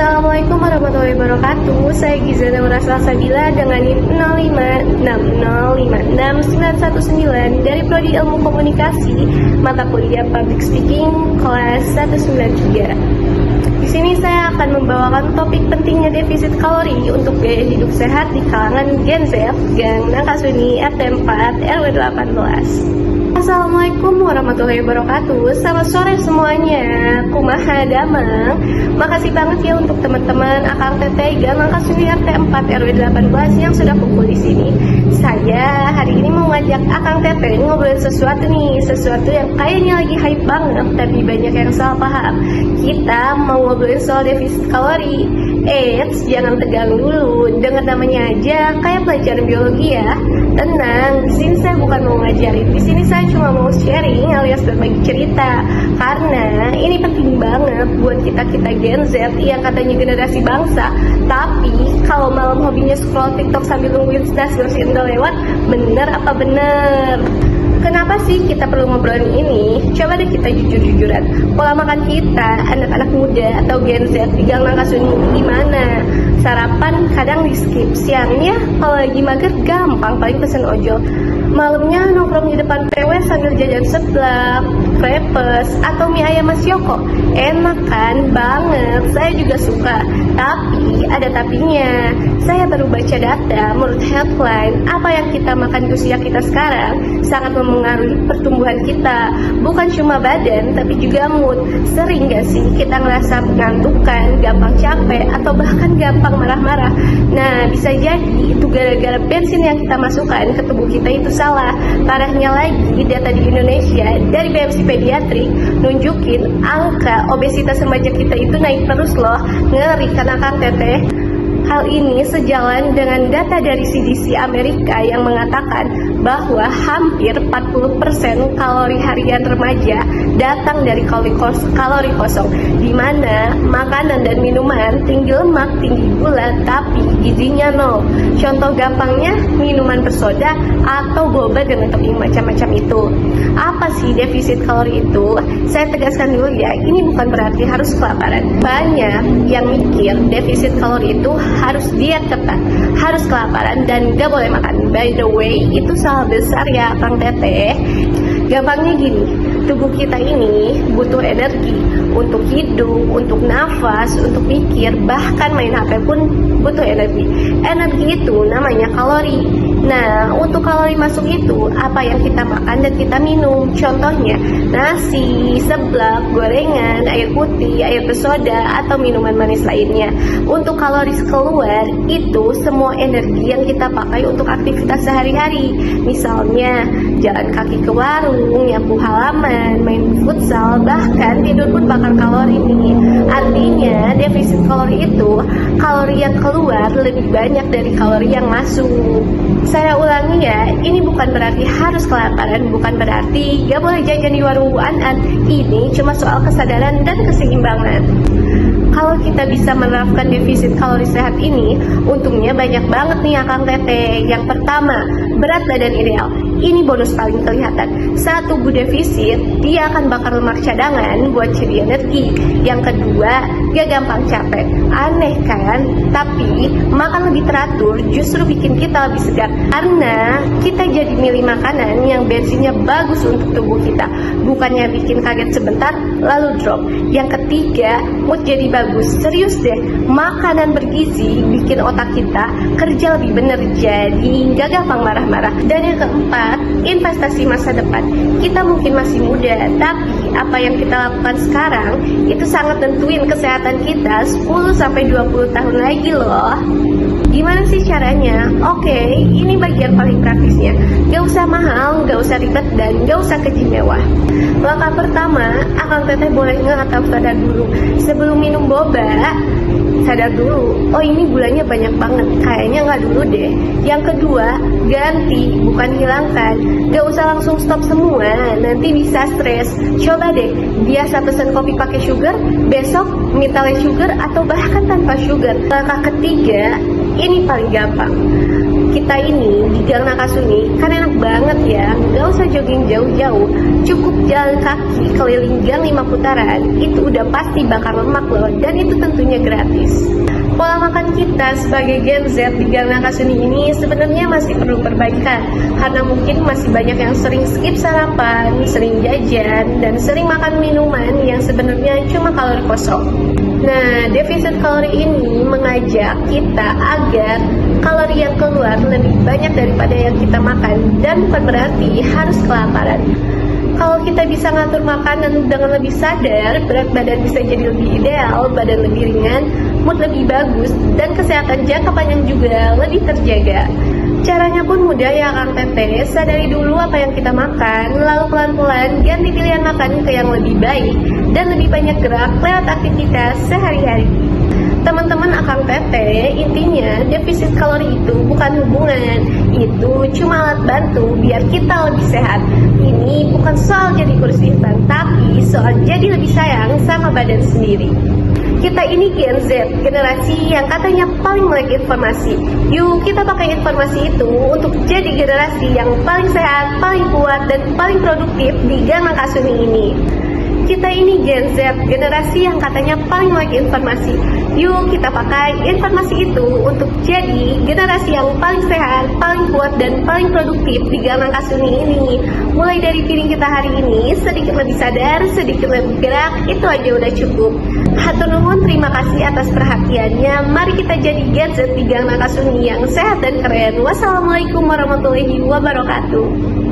Assalamualaikum warahmatullahi wabarakatuh. Saya Giza Naura Salsabila dengan NIM 056056919 dari Prodi Ilmu Komunikasi, mata kuliah Public Speaking kelas 193. Di sini saya akan membawakan topik pentingnya defisit kalori untuk gaya hidup sehat di kalangan Gen Z, Gang Nangkasuni, RT 4, RW 18. Assalamualaikum warahmatullahi wabarakatuh. Selamat sore semuanya. Kumaha damang. Makasih banget ya untuk teman-teman Akang Teteh Gang Nangkasuni RT 4 RW 18 yang sudah kumpul di sini. Saya hari ini mau ngajak Akang Teteh ngobrolin sesuatu yang kayaknya lagi hype banget tapi banyak yang salah paham. Kita mau ngobrolin soal defisit kalori. Eits, jangan tegang dulu. Dengar namanya aja kayak pelajaran biologi ya. Tenang, di sini saya bukan mau ngajarin. Di sini saya cuma mau sharing alias berbagi cerita. Karena ini penting banget buat kita Gen Z yang katanya generasi bangsa. Tapi kalau malam hobinya scroll TikTok sambil nungguin Snazgirls udah lewat, bener apa bener? Kenapa sih kita perlu ngobrolin ini? Coba deh kita jujur-jujuran. Pola makan kita, anak-anak muda atau Gen Z di Gang Nangkasuni gimana? Sarapan kadang di skip, siangnya kalau lagi mager gampang paling pesen ojol. Malamnya nongkrong di depan PW sambil jajan seblak, crepes, atau mie ayam Mas Yoko. Enak kan? Banget, saya juga suka. Tapi, ada tapinya. Saya baru baca data, menurut headline, apa yang kita makan di usia kita sekarang sangat memengaruhi pertumbuhan kita. Bukan cuma badan, tapi juga mood. Sering gak sih kita ngerasa mengantukkan, gampang capek, atau bahkan gampang marah-marah? Nah, bisa jadi itu gara-gara bensin yang kita masukkan ke tubuh kita itu salah. Parahnya lagi, data di Indonesia dari BMC Pediatrik nunjukin angka obesitas remaja kita itu naik terus loh. Ngeri kan Akang Teteh? Hal ini sejalan dengan data dari CDC Amerika yang mengatakan bahwa hampir 40% kalori harian remaja datang dari kalori kosong, di mana makanan dan minuman tinggi lemak, tinggi gula, tapi gizinya nol. Contoh gampangnya minuman bersoda atau boba dengan topping macam-macam itu. Apa sih defisit kalori itu? Saya tegaskan dulu ya, ini bukan berarti harus kelaparan. Banyak yang mikir defisit kalori itu harus diet ketat, harus kelaparan, dan gak boleh makan. By the way, itu salah besar ya Kang Teteh. Gampangnya gini, tubuh kita ini butuh energi untuk hidup, untuk nafas, untuk mikir, bahkan main HP pun butuh energi. Energi itu namanya kalori. Nah, untuk kalori masuk itu apa yang kita makan dan kita minum. Contohnya nasi, seblak, gorengan, air putih, air bersoda, atau minuman manis lainnya. Untuk kalori keluar itu semua energi yang kita pakai untuk aktivitas sehari-hari. Misalnya jalan kaki ke warung, nyapu halaman, main futsal, bahkan tidur pun bakar kalori nih. Artinya defisit kalori itu kalori yang keluar lebih banyak dari kalori yang masuk. Saya ulangi ya, ini bukan berarti harus kelaparan, bukan berarti gak boleh jajan di warung Bu An. Ini cuma soal kesadaran dan keseimbangan. Kalau kita bisa menerapkan defisit kalori sehat ini, untungnya banyak banget nih Akang Teteh. Yang pertama, berat badan ideal. Ini bonus paling kelihatan. Saat tubuh defisit, dia akan bakar lemak cadangan buat jadi energi. Yang kedua, gak gampang capek. Aneh kan? Tapi makan lebih teratur justru bikin kita lebih segar. Karena kita jadi milih makanan yang bensinnya bagus untuk tubuh kita, bukannya bikin kaget sebentar lalu drop. Yang ketiga, mood jadi bagus. Serius deh, makanan bergizi bikin otak kita kerja lebih bener, jadi gak gampang marah-marah. Dan yang keempat, investasi masa depan. Kita mungkin masih muda, tapi apa yang kita lakukan sekarang itu sangat nentuin kesehatan kita 10-20 tahun lagi loh. Gimana sih caranya? Oke, ini bagian paling praktisnya. Gak usah mahal, gak usah ribet, dan gak usah keji mewah. Langkah pertama, Akang Teteh boleh nggak atau sadar dulu. Sebelum minum boba, sadar dulu, oh ini gulanya banyak banget, kayaknya nggak dulu deh. Yang kedua, ganti, bukan hilangkan. Gak usah langsung stop semua, nanti bisa stres. Coba deh, biasa pesen kopi pakai sugar, besok minta less sugar atau bahkan tanpa sugar. Langkah ketiga, ini paling gampang. Kita ini di Gang Nakasuni kan enak banget ya, gak usah jogging jauh-jauh, cukup jalan kaki keliling gang 5 putaran, itu udah pasti bakar lemak loh, dan itu tentunya gratis. Pola makan kita sebagai Gen Z di Gang Nakasuni ini sebenarnya masih perlu perbaikan, karena mungkin masih banyak yang sering skip sarapan, sering jajan, dan sering makan minuman yang sebenarnya cuma kalori kosong. Nah, defisit kalori ini mengajak kita agar kalori yang keluar lebih banyak daripada yang kita makan, dan bukan berarti harus kelaparan. Kalau kita bisa ngatur makanan dengan lebih sadar, berat badan bisa jadi lebih ideal, badan lebih ringan, mood lebih bagus, dan kesehatan jangka panjang juga lebih terjaga. Caranya pun mudah ya Kang Tete, sadari dulu apa yang kita makan, lalu pelan-pelan ganti pilihan makan ke yang lebih baik, dan lebih banyak gerak lewat aktivitas sehari-hari. Teman-teman Akang Tete, intinya defisit kalori itu bukan hubungan, itu cuma alat bantu biar kita lebih sehat. Ini bukan soal jadi kurus instan, tapi soal jadi lebih sayang sama badan sendiri. Kita ini Gen Z, generasi yang katanya paling melek informasi. Yuk kita pakai informasi itu untuk jadi generasi yang paling sehat, paling kuat, dan paling produktif di Gang Nakasuni ini. Kita ini Gen Z, generasi yang katanya paling melek informasi. Yuk kita pakai informasi itu untuk jadi generasi yang paling sehat, paling kuat, dan paling produktif di Gang Nakasuni ini. Mulai dari piring kita hari ini, sedikit lebih sadar, sedikit lebih gerak, itu aja udah cukup. Hatur nuhun, terima kasih atas perhatiannya. Mari kita jadi Gen Z di Gang Nakasuni yang sehat dan keren. Wassalamualaikum warahmatullahi wabarakatuh.